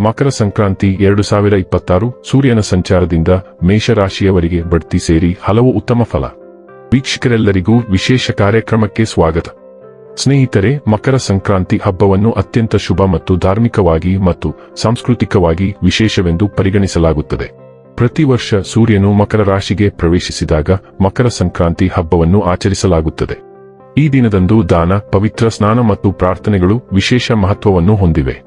ಮಕರ ಸಂಕ್ರಾಂತಿ 2026 ಸೂರ್ಯನ ಸಂಚಾರದಿಂದ ಮೇಷರಾಶಿಯವರಿಗೆ ಬಡ್ತಿ ಸೇರಿ ಹಲವು ಉತ್ತಮ ಫಲ. ವೀಕ್ಷಕರೆಲ್ಲರಿಗೂ ವಿಶೇಷ ಕಾರ್ಯಕ್ರಮಕ್ಕೆ ಸ್ವಾಗತ. ಸ್ನೇಹಿತರೆ, ಮಕರ ಸಂಕ್ರಾಂತಿ ಹಬ್ಬವನ್ನು ಅತ್ಯಂತ ಶುಭ ಮತ್ತು ಧಾರ್ಮಿಕವಾಗಿ ಮತ್ತು ಸಾಂಸ್ಕೃತಿಕವಾಗಿ ವಿಶೇಷವೆಂದು ಪರಿಗಣಿಸಲಾಗುತ್ತದೆ. ಪ್ರತಿ ವರ್ಷ ಸೂರ್ಯನು ಮಕರ ರಾಶಿಗೆ ಪ್ರವೇಶಿಸಿದಾಗ ಮಕರ ಸಂಕ್ರಾಂತಿ ಹಬ್ಬವನ್ನು ಆಚರಿಸಲಾಗುತ್ತದೆ. ಈ ದಿನದಂದು ದಾನ, ಪವಿತ್ರ ಸ್ನಾನ ಮತ್ತು ಪ್ರಾರ್ಥನೆಗಳು ವಿಶೇಷ ಮಹತ್ವವನ್ನು ಹೊಂದಿವೆ.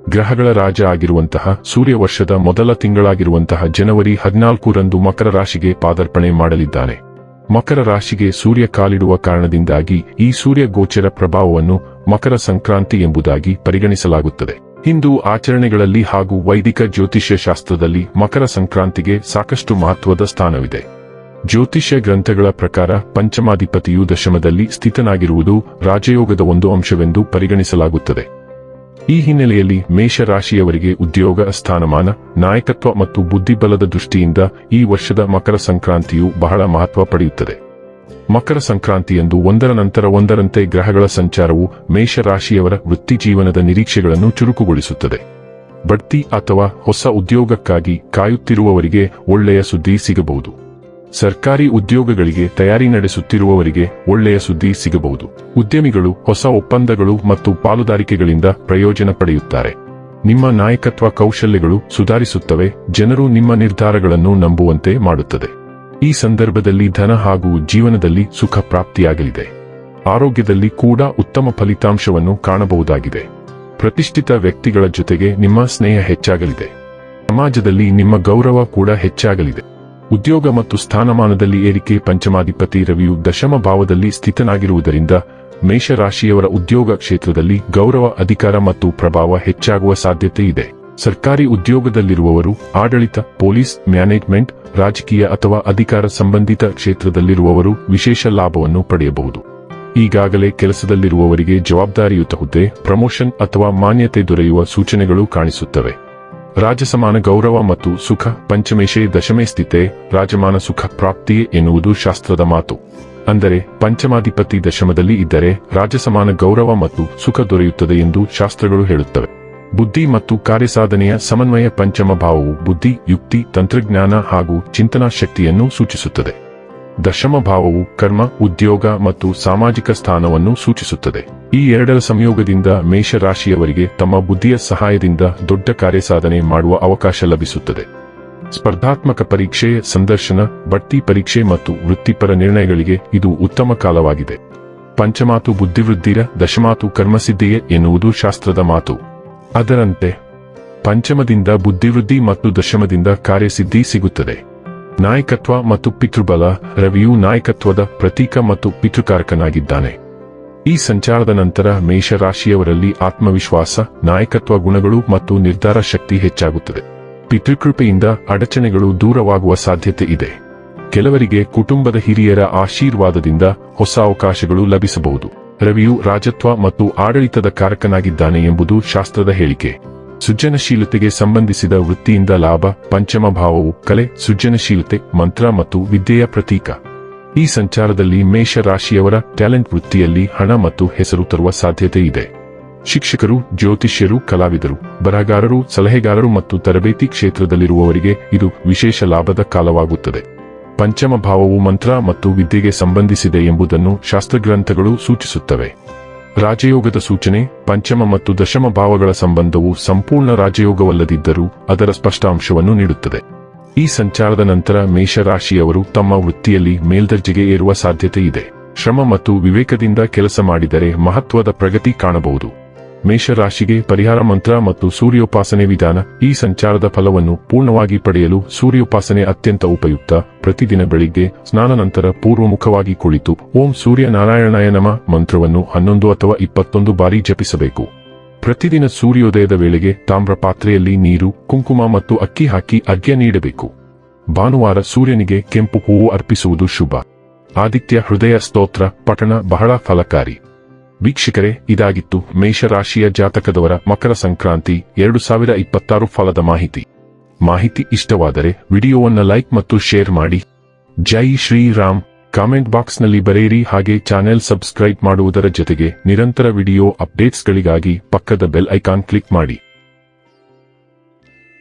ಗ್ರಹಗಳ ರಾಜ ಆಗಿರುವಂತಹ ಸೂರ್ಯ ವರ್ಷದ ಮೊದಲ ತಿಂಗಳಾಗಿರುವಂತಹ ಜನವರಿ 14ರಂದು ಮಕರ ರಾಶಿಗೆ ಪಾದಾರ್ಪಣೆ ಮಾಡಲಿದ್ದಾನೆ. ಮಕರ ರಾಶಿಗೆ ಸೂರ್ಯ ಕಾಲಿಡುವ ಕಾರಣದಿಂದಾಗಿ ಈ ಸೂರ್ಯ ಗೋಚರ ಪ್ರಭಾವವನ್ನು ಮಕರ ಸಂಕ್ರಾಂತಿ ಎಂಬುದಾಗಿ ಪರಿಗಣಿಸಲಾಗುತ್ತದೆ. ಹಿಂದೂ ಆಚರಣೆಗಳಲ್ಲಿ ಹಾಗೂ ವೈದಿಕ ಜ್ಯೋತಿಷ್ಯ ಶಾಸ್ತ್ರದಲ್ಲಿ ಮಕರ ಸಂಕ್ರಾಂತಿಗೆ ಸಾಕಷ್ಟು ಮಹತ್ವದ ಸ್ಥಾನವಿದೆ. ಜ್ಯೋತಿಷ್ಯ ಗ್ರಂಥಗಳ ಪ್ರಕಾರ ಪಂಚಮಾಧಿಪತಿಯು ದಶಮದಲ್ಲಿ ಸ್ಥಿತನಾಗಿರುವುದು ರಾಜಯೋಗದ ಒಂದು ಅಂಶವೆಂದು ಪರಿಗಣಿಸಲಾಗುತ್ತದೆ. ಈ ಹಿನ್ನೆಲೆಯಲ್ಲಿ ಮೇಷರಾಶಿಯವರಿಗೆ ಉದ್ಯೋಗ, ಸ್ಥಾನಮಾನ, ನಾಯಕತ್ವ ಮತ್ತು ಬುದ್ಧಿಬಲದ ದೃಷ್ಟಿಯಿಂದ ಈ ವರ್ಷದ ಮಕರ ಸಂಕ್ರಾಂತಿಯು ಬಹಳ ಮಹತ್ವ ಪಡೆಯುತ್ತದೆ. ಮಕರ ಸಂಕ್ರಾಂತಿಯಂದು ಒಂದರ ನಂತರ ಒಂದರಂತೆ ಗ್ರಹಗಳ ಸಂಚಾರವು ಮೇಷರಾಶಿಯವರ ವೃತ್ತಿಜೀವನದ ನಿರೀಕ್ಷೆಗಳನ್ನು ಚುರುಕುಗೊಳಿಸುತ್ತದೆ. ಬಡ್ತಿ ಅಥವಾ ಹೊಸ ಉದ್ಯೋಗಕ್ಕಾಗಿ ಕಾಯುತ್ತಿರುವವರಿಗೆ ಒಳ್ಳೆಯ ಸುದ್ದಿ ಸಿಗಬಹುದು. ಸರ್ಕಾರಿ ಉದ್ಯೋಗಗಳಿಗೆ ತಯಾರಿ ನಡೆಸುತ್ತಿರುವವರಿಗೆ ಒಳ್ಳೆಯ ಸುದ್ದಿ ಸಿಗಬಹುದು. ಉದ್ಯಮಿಗಳು ಹೊಸ ಒಪ್ಪಂದಗಳು ಮತ್ತು ಪಾಲುದಾರಿಕೆಗಳಿಂದ ಪ್ರಯೋಜನ ಪಡೆಯುತ್ತಾರೆ. ನಿಮ್ಮ ನಾಯಕತ್ವ ಕೌಶಲ್ಯಗಳು ಸುಧಾರಿಸುತ್ತವೆ, ಜನರು ನಿಮ್ಮ ನಿರ್ಧಾರಗಳನ್ನು ನಂಬುವಂತೆ ಮಾಡುತ್ತದೆ. ಈ ಸಂದರ್ಭದಲ್ಲಿ ಧನ ಹಾಗೂ ಜೀವನದಲ್ಲಿ ಸುಖ ಪ್ರಾಪ್ತಿಯಾಗಲಿದೆ. ಆರೋಗ್ಯದಲ್ಲಿ ಕೂಡ ಉತ್ತಮ ಫಲಿತಾಂಶವನ್ನು ಕಾಣಬಹುದಾಗಿದೆ. ಪ್ರತಿಷ್ಠಿತ ವ್ಯಕ್ತಿಗಳ ಜೊತೆಗೆ ನಿಮ್ಮ ಸ್ನೇಹ ಹೆಚ್ಚಾಗಲಿದೆ. ಸಮಾಜದಲ್ಲಿ ನಿಮ್ಮ ಗೌರವ ಕೂಡ ಹೆಚ್ಚಾಗಲಿದೆ. ಉದ್ಯೋಗ ಮತ್ತು ಸ್ಥಾನಮಾನದಲ್ಲಿ ಏರಿಕೆ. ಪಂಚಮಾಧಿಪತಿ ರವಿಯು ದಶಮ ಭಾವದಲ್ಲಿ ಸ್ಥಿತನಾಗಿರುವುದರಿಂದ ಮೇಷರಾಶಿಯವರ ಉದ್ಯೋಗ ಕ್ಷೇತ್ರದಲ್ಲಿ ಗೌರವ, ಅಧಿಕಾರ ಮತ್ತು ಪ್ರಭಾವ ಹೆಚ್ಚಾಗುವ ಸಾಧ್ಯತೆ ಇದೆ. ಸರ್ಕಾರಿ ಉದ್ಯೋಗದಲ್ಲಿರುವವರು, ಆಡಳಿತ, ಪೊಲೀಸ್, ಮ್ಯಾನೇಜ್ಮೆಂಟ್, ರಾಜಕೀಯ ಅಥವಾ ಅಧಿಕಾರ ಸಂಬಂಧಿತ ಕ್ಷೇತ್ರದಲ್ಲಿರುವವರು ವಿಶೇಷ ಲಾಭವನ್ನು ಪಡೆಯಬಹುದು. ಈಗಾಗಲೇ ಕೆಲಸದಲ್ಲಿರುವವರಿಗೆ ಜವಾಬ್ದಾರಿಯುತ ಹುದ್ದೆ, ಪ್ರಮೋಷನ್ ಅಥವಾ ಮಾನ್ಯತೆ ದೊರೆಯುವ ಸೂಚನೆಗಳು ಕಾಣಿಸುತ್ತವೆ. ರಾಜಸಮಾನ ಗೌರವ ಮತ್ತು ಸುಖ. ಪಂಚಮೇಶೆ ದಶಮೇ ಸ್ಥಿತೆ ರಾಜಮಾನ ಸುಖ ಪ್ರಾಪ್ತಿಯೇ ಎನ್ನುವುದು ಶಾಸ್ತ್ರದ ಮಾತು. ಅಂದರೆ ಪಂಚಮಾಧಿಪತಿ ದಶಮದಲ್ಲಿ ಇದ್ದರೆ ರಾಜಸಮಾನ ಗೌರವ ಮತ್ತು ಸುಖ ದೊರೆಯುತ್ತದೆ ಎಂದು ಶಾಸ್ತ್ರಗಳು ಹೇಳುತ್ತವೆ. ಬುದ್ಧಿ ಮತ್ತು ಕಾರ್ಯಸಾಧನೆಯ ಸಮನ್ವಯ. ಪಂಚಮ ಭಾವವು ಬುದ್ಧಿ, ಯುಕ್ತಿ, ತಂತ್ರಜ್ಞಾನ ಹಾಗೂ ಚಿಂತನಾ ಶಕ್ತಿಯನ್ನು ಸೂಚಿಸುತ್ತದೆ. ದಶಮ ಭಾವವು ಕರ್ಮ, ಉದ್ಯೋಗ ಮತ್ತು ಸಾಮಾಜಿಕ ಸ್ಥಾನವನ್ನು ಸೂಚಿಸುತ್ತದೆ. ಈ ಎರಡರ ಸಂಯೋಗದಿಂದ ಮೇಷರಾಶಿಯವರಿಗೆ ತಮ್ಮ ಬುದ್ಧಿಯ ಸಹಾಯದಿಂದ ದೊಡ್ಡ ಕಾರ್ಯಸಾಧನೆ ಮಾಡುವ ಅವಕಾಶ ಲಭಿಸುತ್ತದೆ. ಸ್ಪರ್ಧಾತ್ಮಕ ಪರೀಕ್ಷೆ, ಸಂದರ್ಶನ, ಬಡ್ತಿ ಪರೀಕ್ಷೆ ಮತ್ತು ವೃತ್ತಿಪರ ನಿರ್ಣಯಗಳಿಗೆ ಇದು ಉತ್ತಮ ಕಾಲವಾಗಿದೆ. ಪಂಚಮಾತು ಬುದ್ಧಿವೃದ್ಧಿರ, ದಶಮಾತು ಕರ್ಮಸಿದ್ಧಿಯೇ ಎನ್ನುವುದು ಶಾಸ್ತ್ರದ ಮಾತು. ಅದರಂತೆ ಪಂಚಮದಿಂದ ಬುದ್ಧಿವೃದ್ಧಿ ಮತ್ತು ದಶಮದಿಂದ ಕಾರ್ಯಸಿದ್ಧಿ ಸಿಗುತ್ತದೆ. ನಾಯಕತ್ವ ಮತ್ತು ಪಿತೃಬಲ. ರವಿಯು ನಾಯಕತ್ವದ ಪ್ರತೀಕ ಮತ್ತು ಪಿತೃಕಾರಕನಾಗಿದ್ದಾನೆ. ಈ ಸಂಚಾರದ ನಂತರ ಮೇಷರಾಶಿಯವರಲ್ಲಿ ಆತ್ಮವಿಶ್ವಾಸ, ನಾಯಕತ್ವ ಗುಣಗಳು ಮತ್ತು ನಿರ್ಧಾರ ಶಕ್ತಿ ಹೆಚ್ಚಾಗುತ್ತದೆ. ಪಿತೃಕೃಪೆಯಿಂದ ಅಡಚಣೆಗಳು ದೂರವಾಗುವ ಸಾಧ್ಯತೆ ಇದೆ. ಕೆಲವರಿಗೆ ಕುಟುಂಬದ ಹಿರಿಯರ ಆಶೀರ್ವಾದದಿಂದ ಹೊಸ ಅವಕಾಶಗಳು ಲಭಿಸಬಹುದು. ರವಿಯು ರಾಜತ್ವ ಮತ್ತು ಆಡಳಿತದ ಕಾರಕನಾಗಿದ್ದಾನೆ ಎಂಬುದು ಶಾಸ್ತ್ರದ ಹೇಳಿಕೆ. ಸೃಜನಶೀಲತೆಗೆ ಸಂಬಂಧಿಸಿದ ವೃತ್ತಿಯಿಂದ ಲಾಭ. ಪಂಚಮ ಭಾವವು ಕಲೆ, ಸೃಜನಶೀಲತೆ, ಮಂತ್ರ ಮತ್ತು ವಿದ್ಯೆಯ ಪ್ರತೀಕ. ಈ ಸಂಚಾರದಲ್ಲಿ ಮೇಷರಾಶಿಯವರ ಟ್ಯಾಲೆಂಟ್ ವೃತ್ತಿಯಲ್ಲಿ ಹಣ ಮತ್ತು ಹೆಸರು ತರುವ ಸಾಧ್ಯತೆ ಇದೆ. ಶಿಕ್ಷಕರು, ಜ್ಯೋತಿಷ್ಯರು, ಕಲಾವಿದರು, ಬರಹಗಾರರು, ಸಲಹೆಗಾರರು ಮತ್ತು ತರಬೇತಿ ಕ್ಷೇತ್ರದಲ್ಲಿರುವವರಿಗೆ ಇದು ವಿಶೇಷ ಲಾಭದ ಕಾಲವಾಗುತ್ತದೆ. ಪಂಚಮ ಭಾವವು ಮಂತ್ರ ಮತ್ತು ವಿದ್ಯೆಗೆ ಸಂಬಂಧಿಸಿದೆ ಎಂಬುದನ್ನು ಶಾಸ್ತ್ರಗ್ರಂಥಗಳು ಸೂಚಿಸುತ್ತವೆ. ರಾಜಯೋಗದ ಸೂಚನೆ. ಪಂಚಮ ಮತ್ತು ದಶಮ ಭಾವಗಳ ಸಂಬಂಧವು ಸಂಪೂರ್ಣ ರಾಜಯೋಗವಲ್ಲದಿದ್ದರೂ ಅದರ ಸ್ಪಷ್ಟಾಂಶವನ್ನು ನೀಡುತ್ತದೆ. ಈ ಸಂಚಾರದ ನಂತರ ಮೇಷರಾಶಿಯವರು ತಮ್ಮ ವೃತ್ತಿಯಲ್ಲಿ ಮೇಲ್ದರ್ಜೆಗೆ ಏರುವ ಸಾಧ್ಯತೆ ಇದೆ. ಶ್ರಮ ಮತ್ತು ವಿವೇಕದಿಂದ ಕೆಲಸ ಮಾಡಿದರೆ ಮಹತ್ವದ ಪ್ರಗತಿ ಕಾಣಬಹುದು. ಮೇಷರಾಶಿಗೆ ಪರಿಹಾರ ಮಂತ್ರ ಮತ್ತು ಸೂರ್ಯೋಪಾಸನೆ ವಿಧಾನ. ಈ ಸಂಚಾರದ ಫಲವನ್ನು ಪೂರ್ಣವಾಗಿ ಪಡೆಯಲು ಸೂರ್ಯೋಪಾಸನೆ ಅತ್ಯಂತ ಉಪಯುಕ್ತ. ಪ್ರತಿದಿನ ಬೆಳಿಗ್ಗೆ ಸ್ನಾನ ನಂತರ ಪೂರ್ವಮುಖವಾಗಿ ಕುಳಿತು ಓಂ ಸೂರ್ಯ ನಾರಾಯಣಾಯ ನಮಃ ಮಂತ್ರವನ್ನು 11 ಅಥವಾ 21 ಬಾರಿ ಜಪಿಸಬೇಕು. ಪ್ರತಿದಿನ ಸೂರ್ಯೋದಯದ ವೇಳೆಗೆ ತಾಮ್ರ ಪಾತ್ರೆಯಲ್ಲಿ ನೀರು, ಕುಂಕುಮ ಮತ್ತು ಅಕ್ಕಿ ಹಾಕಿ ಅರ್ಘ್ಯ ನೀಡಬೇಕು. ಭಾನುವಾರ ಸೂರ್ಯನಿಗೆ ಕೆಂಪು ಹೂವು ಅರ್ಪಿಸುವುದು ಶುಭ. ಆದಿತ್ಯ ಹೃದಯ ಸ್ತೋತ್ರ ಪಠಣ ಬಹಳ ಫಲಕಾರಿ. ವೀಕ್ಷಕರೇ, ಇದಾಗಿತ್ತು ಮೇಷರಾಶಿಯ ಜಾತಕದವರ ಮಕರ ಸಂಕ್ರಾಂತಿ 2026 ಫಲದ ಮಾಹಿತಿ ಇಷ್ಟವಾದರೆ ವಿಡಿಯೋವನ್ನು ಲೈಕ್ ಮತ್ತು ಶೇರ್ ಮಾಡಿ. ಜೈ ಶ್ರೀರಾಮ್. ಕಾಮೆಂಟ್ ಬಾಕ್ಸ್ನಲ್ಲಿ ಬರೆಯಿರಿ. ಹಾಗೆ ಚಾನೆಲ್ ಸಬ್ಸ್ಕ್ರೈಬ್ ಮಾಡುವುದರ ಜೊತೆಗೆ ನಿರಂತರ ವಿಡಿಯೋ ಅಪ್ಡೇಟ್ಸ್ಗಳಿಗಾಗಿ ಪಕ್ಕದ ಬೆಲ್ ಐಕಾನ್ ಕ್ಲಿಕ್ ಮಾಡಿ.